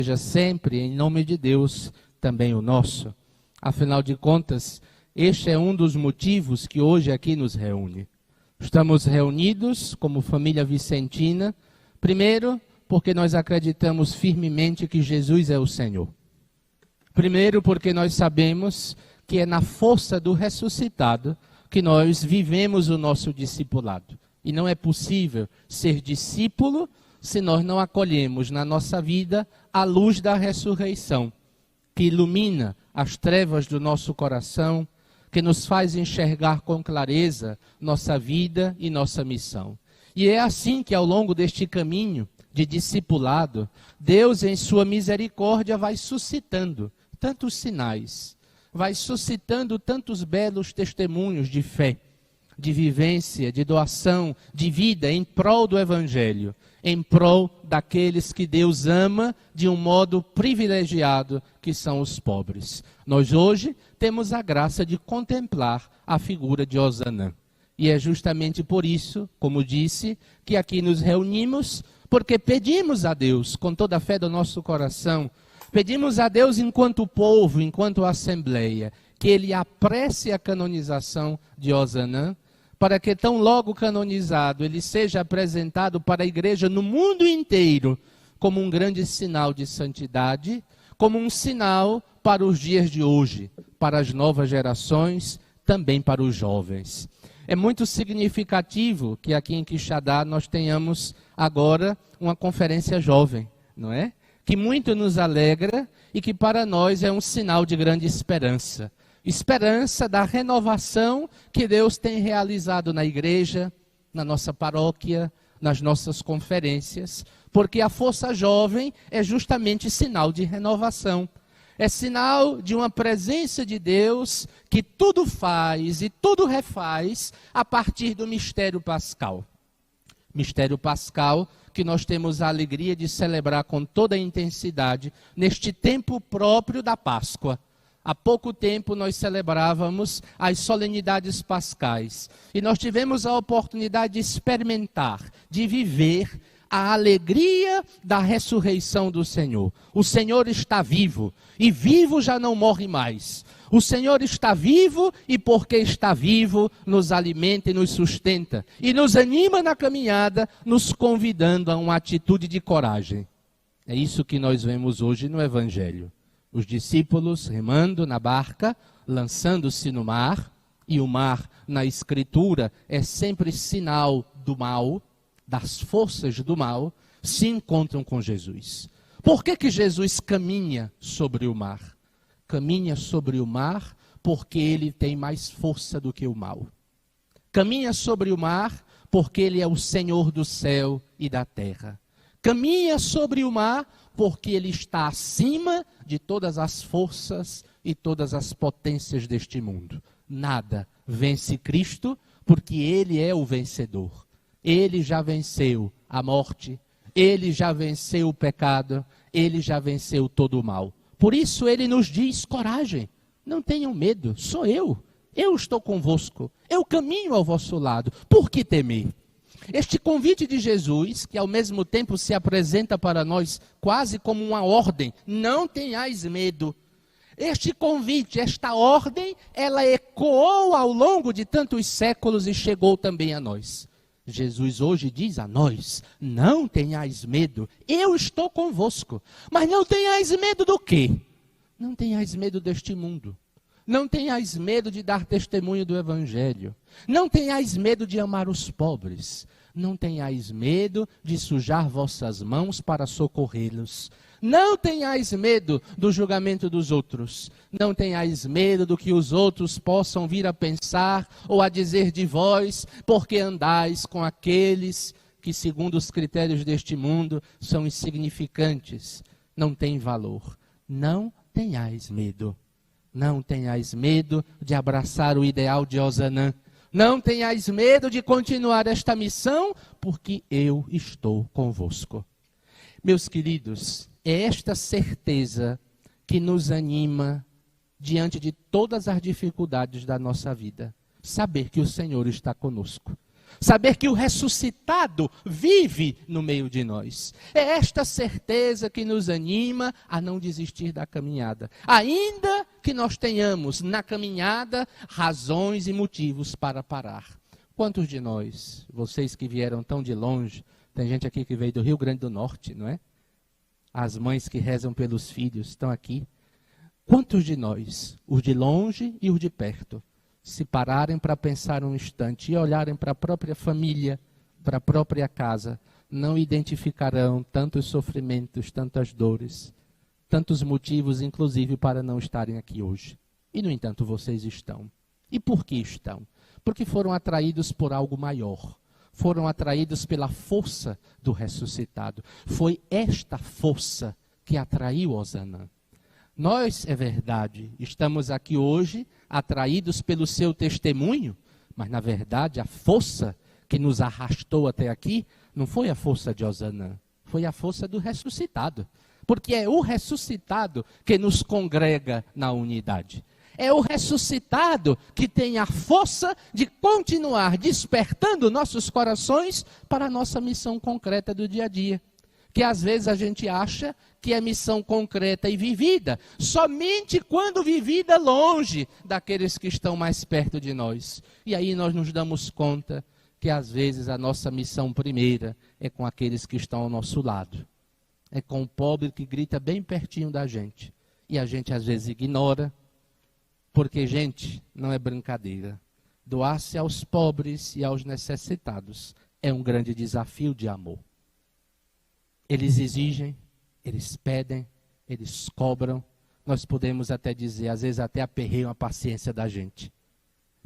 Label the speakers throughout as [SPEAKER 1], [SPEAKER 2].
[SPEAKER 1] seja sempre, em nome de Deus, também o nosso. Afinal de contas, este é um dos motivos que hoje aqui nos reúne. Estamos reunidos como família vicentina, primeiro, porque nós acreditamos firmemente que Jesus é o Senhor. Primeiro, porque nós sabemos que é na força do ressuscitado que nós vivemos o nosso discipulado. E não é possível ser discípulo se nós não acolhemos na nossa vida a luz da ressurreição, que ilumina as trevas do nosso coração, que nos faz enxergar com clareza nossa vida e nossa missão. E é assim que ao longo deste caminho de discipulado, Deus em sua misericórdia vai suscitando tantos sinais, vai suscitando tantos belos testemunhos de fé, de vivência, de doação, de vida em prol do Evangelho, em prol daqueles que Deus ama de um modo privilegiado, que são os pobres. Nós hoje temos a graça de contemplar a figura de Osana. E é justamente por isso, como disse, que aqui nos reunimos, porque pedimos a Deus, com toda a fé do nosso coração, pedimos a Deus enquanto povo, enquanto assembleia, que Ele apresse a canonização de Osana, para que tão logo canonizado ele seja apresentado para a igreja no mundo inteiro como um grande sinal de santidade, como um sinal para os dias de hoje, para as novas gerações, também para os jovens. É muito significativo que aqui em Quixadá nós tenhamos agora uma conferência jovem, não é? Que muito nos alegra e que para nós é um sinal de grande esperança. Esperança da renovação que Deus tem realizado na igreja, na nossa paróquia, nas nossas conferências, porque a força jovem é justamente sinal de renovação. É sinal de uma presença de Deus que tudo faz e tudo refaz a partir do mistério pascal. Mistério pascal que nós temos a alegria de celebrar com toda a intensidade neste tempo próprio da Páscoa. Há pouco tempo nós celebrávamos as solenidades pascais e nós tivemos a oportunidade de experimentar, de viver a alegria da ressurreição do Senhor. O Senhor está vivo e vivo já não morre mais. O Senhor está vivo e porque está vivo nos alimenta e nos sustenta e nos anima na caminhada, nos convidando a uma atitude de coragem. É isso que nós vemos hoje no Evangelho. Os discípulos remando na barca, lançando-se no mar, e o mar na Escritura é sempre sinal do mal, das forças do mal, se encontram com Jesus. Por que Jesus caminha sobre o mar? Caminha sobre o mar porque ele tem mais força do que o mal. Caminha sobre o mar porque ele é o Senhor do céu e da terra. Caminha sobre o mar porque ele está acima de todas as forças e todas as potências deste mundo. Nada vence Cristo porque ele é o vencedor. Ele já venceu a morte, ele já venceu o pecado, ele já venceu todo o mal. Por isso ele nos diz: coragem, não tenham medo, sou eu estou convosco, eu caminho ao vosso lado, por que temer? Este convite de Jesus, que ao mesmo tempo se apresenta para nós quase como uma ordem, não tenhais medo. Este convite, esta ordem, ela ecoou ao longo de tantos séculos e chegou também a nós. Jesus hoje diz a nós: não tenhais medo, eu estou convosco. Mas não tenhais medo do quê? Não tenhais medo deste mundo. Não tenhais medo de dar testemunho do Evangelho. Não tenhais medo de amar os pobres. Não tenhais medo de sujar vossas mãos para socorrê-los. Não tenhais medo do julgamento dos outros. Não tenhais medo do que os outros possam vir a pensar ou a dizer de vós, porque andais com aqueles que, segundo os critérios deste mundo, são insignificantes, não têm valor. Não tenhais medo. Não tenhais medo de abraçar o ideal de Osana. Não tenhais medo de continuar esta missão, porque eu estou convosco. Meus queridos, é esta certeza que nos anima diante de todas as dificuldades da nossa vida. Saber que o Senhor está conosco. Saber que o ressuscitado vive no meio de nós. É esta certeza que nos anima a não desistir da caminhada. Ainda que nós tenhamos na caminhada razões e motivos para parar. Quantos de nós, vocês que vieram tão de longe, tem gente aqui que veio do Rio Grande do Norte, não é? As mães que rezam pelos filhos estão aqui. Quantos de nós, os de longe e os de perto, se pararem para pensar um instante e olharem para a própria família, para a própria casa, não identificarão tantos sofrimentos, tantas dores, tantos motivos, inclusive, para não estarem aqui hoje. E, no entanto, vocês estão. E por que estão? Porque foram atraídos por algo maior. Foram atraídos pela força do ressuscitado. Foi esta força que atraiu Osana. Nós, é verdade, estamos aqui hoje atraídos pelo seu testemunho, mas na verdade a força que nos arrastou até aqui não foi a força de Osana, foi a força do ressuscitado. Porque é o ressuscitado que nos congrega na unidade. É o ressuscitado que tem a força de continuar despertando nossos corações para a nossa missão concreta do dia a dia. Que às vezes a gente acha que é missão concreta e vivida, somente quando vivida longe daqueles que estão mais perto de nós. E aí nós nos damos conta que às vezes a nossa missão primeira é com aqueles que estão ao nosso lado. É com o pobre que grita bem pertinho da gente. E a gente às vezes ignora, porque, gente, não é brincadeira. Doar-se aos pobres e aos necessitados é um grande desafio de amor. Eles exigem, eles pedem, eles cobram. Nós podemos até dizer, às vezes até aperreiam a paciência da gente.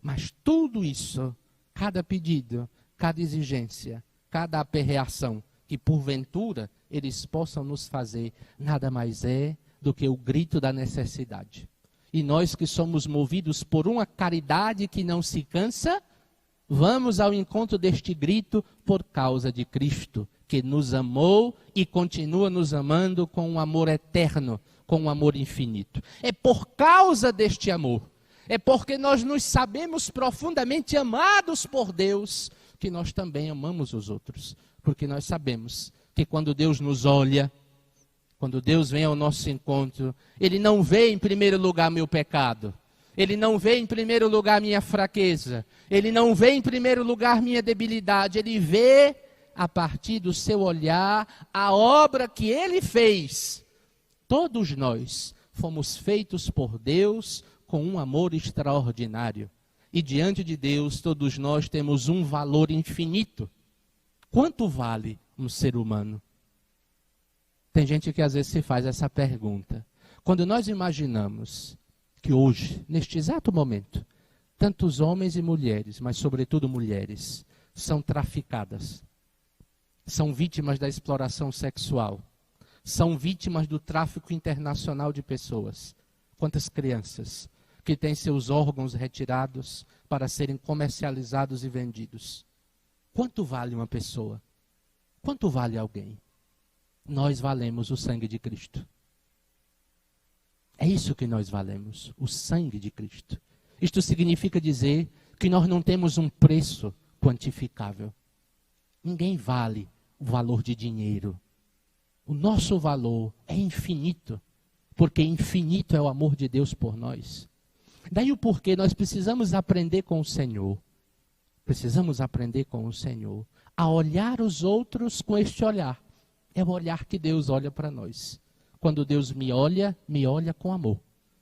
[SPEAKER 1] Mas tudo isso, cada pedido, cada exigência, cada aperreação, que porventura eles possam nos fazer, nada mais é do que o grito da necessidade. E nós que somos movidos por uma caridade que não se cansa, vamos ao encontro deste grito por causa de Cristo, que nos amou e continua nos amando com um amor eterno, com um amor infinito. É por causa deste amor, é porque nós nos sabemos profundamente amados por Deus, que nós também amamos os outros. Porque nós sabemos que quando Deus nos olha, quando Deus vem ao nosso encontro, Ele não vê em primeiro lugar meu pecado. Ele não vê em primeiro lugar minha fraqueza. Ele não vê em primeiro lugar minha debilidade. Ele vê, a partir do seu olhar, a obra que Ele fez. Todos nós fomos feitos por Deus com um amor extraordinário. E diante de Deus, todos nós temos um valor infinito. Quanto vale um ser humano? Tem gente que às vezes se faz essa pergunta. Quando nós imaginamos que hoje, neste exato momento, tantos homens e mulheres, mas sobretudo mulheres, são traficadas, são vítimas da exploração sexual, são vítimas do tráfico internacional de pessoas. Quantas crianças que têm seus órgãos retirados para serem comercializados e vendidos. Quanto vale uma pessoa? Quanto vale alguém? Nós valemos o sangue de Cristo. É isso que nós valemos, o sangue de Cristo. Isto significa dizer que nós não temos um preço quantificável. Ninguém vale o valor de dinheiro. O nosso valor é infinito, porque infinito é o amor de Deus por nós. Daí o porquê nós precisamos aprender com o Senhor. Precisamos aprender com o Senhor a olhar os outros com este olhar. É o olhar que Deus olha para nós. Quando Deus me olha com amor.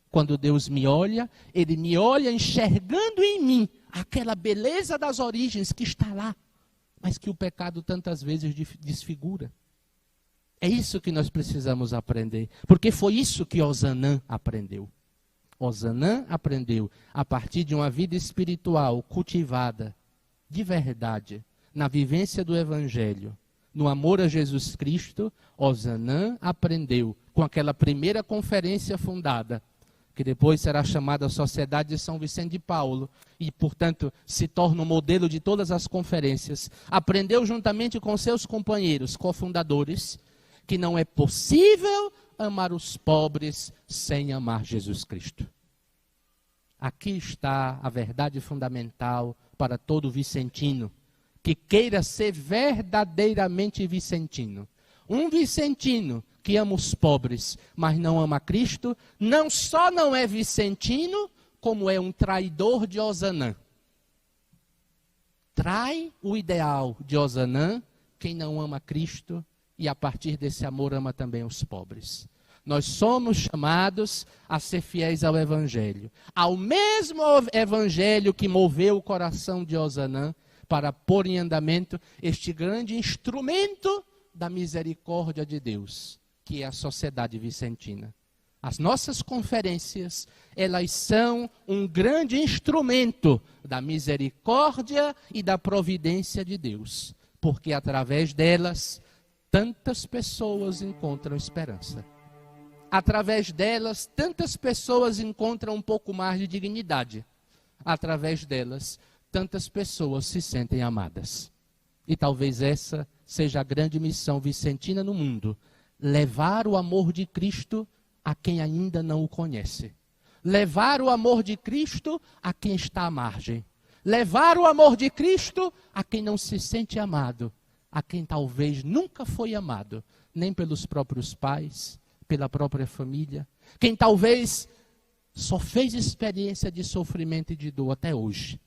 [SPEAKER 1] Quando Deus me olha, Ele me olha enxergando em mim aquela beleza das origens que está lá, mas que o pecado tantas vezes desfigura. É isso que nós precisamos aprender, porque foi isso que Osanã aprendeu. Osanã aprendeu a partir de uma vida espiritual cultivada, de verdade, na vivência do Evangelho, no amor a Jesus Cristo. Osanã aprendeu com aquela primeira conferência fundada, que depois será chamada Sociedade de São Vicente de Paulo, e, portanto, se torna o modelo de todas as conferências. Aprendeu juntamente com seus companheiros, cofundadores, que não é possível amar os pobres sem amar Jesus Cristo. Aqui está a verdade fundamental para todo vicentino, que queira ser verdadeiramente vicentino. Um vicentino que ama os pobres, mas não ama Cristo, não só não é vicentino, como é um traidor de Osanã. Trai o ideal de Osanã quem não ama Cristo e a partir desse amor ama também os pobres. Nós somos chamados a ser fiéis ao Evangelho. Ao mesmo Evangelho que moveu o coração de Osanã para pôr em andamento este grande instrumento da misericórdia de Deus, que é a Sociedade Vicentina. As nossas conferências, elas são um grande instrumento da misericórdia e da providência de Deus, porque através delas, tantas pessoas encontram esperança. Através delas, tantas pessoas encontram um pouco mais de dignidade. Através delas, tantas pessoas se sentem amadas. E talvez essa seja a grande missão vicentina no mundo, levar o amor de Cristo a quem ainda não o conhece. Levar o amor de Cristo a quem está à margem. Levar o amor de Cristo a quem não se sente amado. A quem talvez nunca foi amado, nem pelos próprios pais, pela própria família. Quem talvez só fez experiência de sofrimento e de dor até hoje.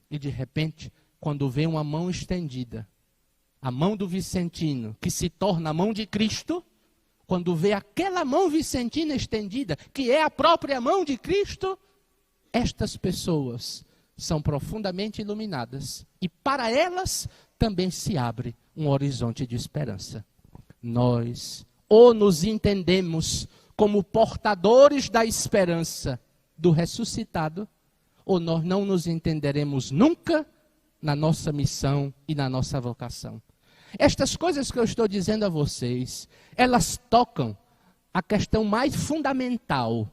[SPEAKER 1] E de repente, quando vê uma mão estendida, a mão do vicentino, que se torna a mão de Cristo, quando vê aquela mão vicentina estendida, que é a própria mão de Cristo, estas pessoas são profundamente iluminadas. E para elas também se abre um horizonte de esperança. Nós ou nos entendemos como portadores da esperança do ressuscitado, ou nós não nos entenderemos nunca na nossa missão e na nossa vocação. Estas coisas que eu estou dizendo a vocês, elas tocam a questão mais fundamental.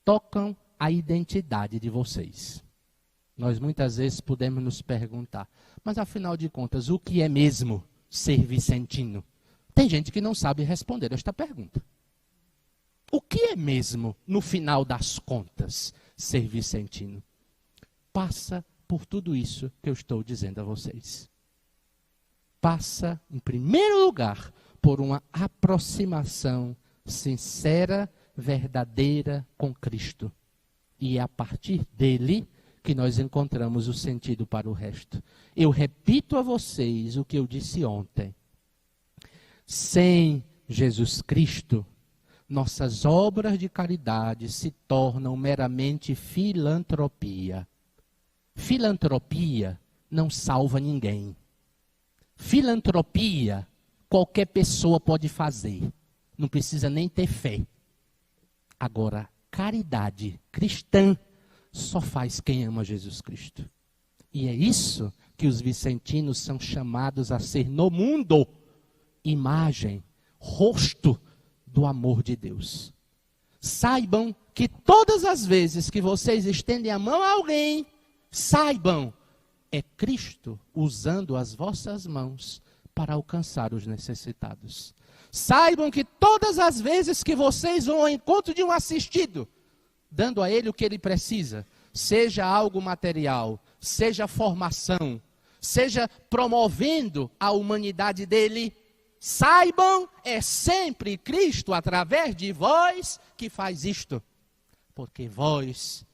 [SPEAKER 1] Tocam a identidade de vocês. Nós muitas vezes podemos nos perguntar, mas afinal de contas, o que é mesmo ser vicentino? Tem gente que não sabe responder esta pergunta. O que é mesmo, no final das contas, ser vicentino? Passa por tudo isso que eu estou dizendo a vocês. Passa, em primeiro lugar, por uma aproximação sincera, verdadeira com Cristo. E é a partir dele que nós encontramos o sentido para o resto. Eu repito a vocês o que eu disse ontem. Sem Jesus Cristo, nossas obras de caridade se tornam meramente filantropia. Filantropia não salva ninguém. Filantropia, qualquer pessoa pode fazer. Não precisa nem ter fé. Agora, caridade cristã só faz quem ama Jesus Cristo. E é isso que os vicentinos são chamados a ser no mundo. Imagem, rosto do amor de Deus. Saibam que todas as vezes que vocês estendem a mão a alguém, saibam, é Cristo usando as vossas mãos para alcançar os necessitados. Saibam que todas as vezes que vocês vão ao encontro de um assistido, dando a ele o que ele precisa, seja algo material, seja formação, seja promovendo a humanidade dele, saibam, é sempre Cristo através de vós que faz isto. Porque vós,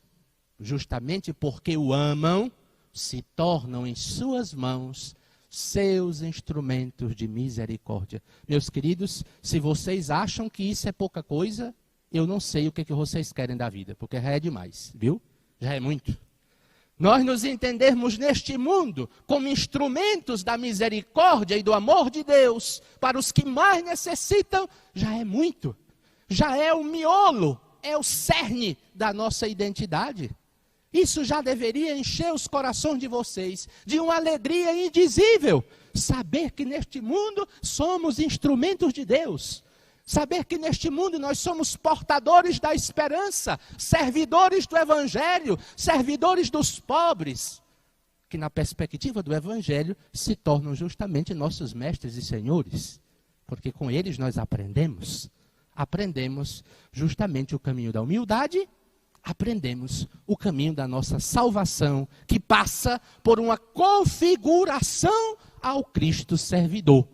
[SPEAKER 1] justamente porque o amam, se tornam em suas mãos seus instrumentos de misericórdia. Meus queridos, se vocês acham que isso é pouca coisa, eu não sei o que vocês querem da vida, porque já é demais, viu? Já é muito. Nós nos entendermos neste mundo como instrumentos da misericórdia e do amor de Deus para os que mais necessitam, já é muito. Já é o miolo, é o cerne da nossa identidade. Isso já deveria encher os corações de vocês de uma alegria indizível. Saber que neste mundo somos instrumentos de Deus. Saber que neste mundo nós somos portadores da esperança, servidores do Evangelho, servidores dos pobres, que na perspectiva do Evangelho se tornam justamente nossos mestres e senhores, porque com eles nós aprendemos justamente o caminho da humildade, aprendemos o caminho da nossa salvação, que passa por uma configuração ao Cristo servidor.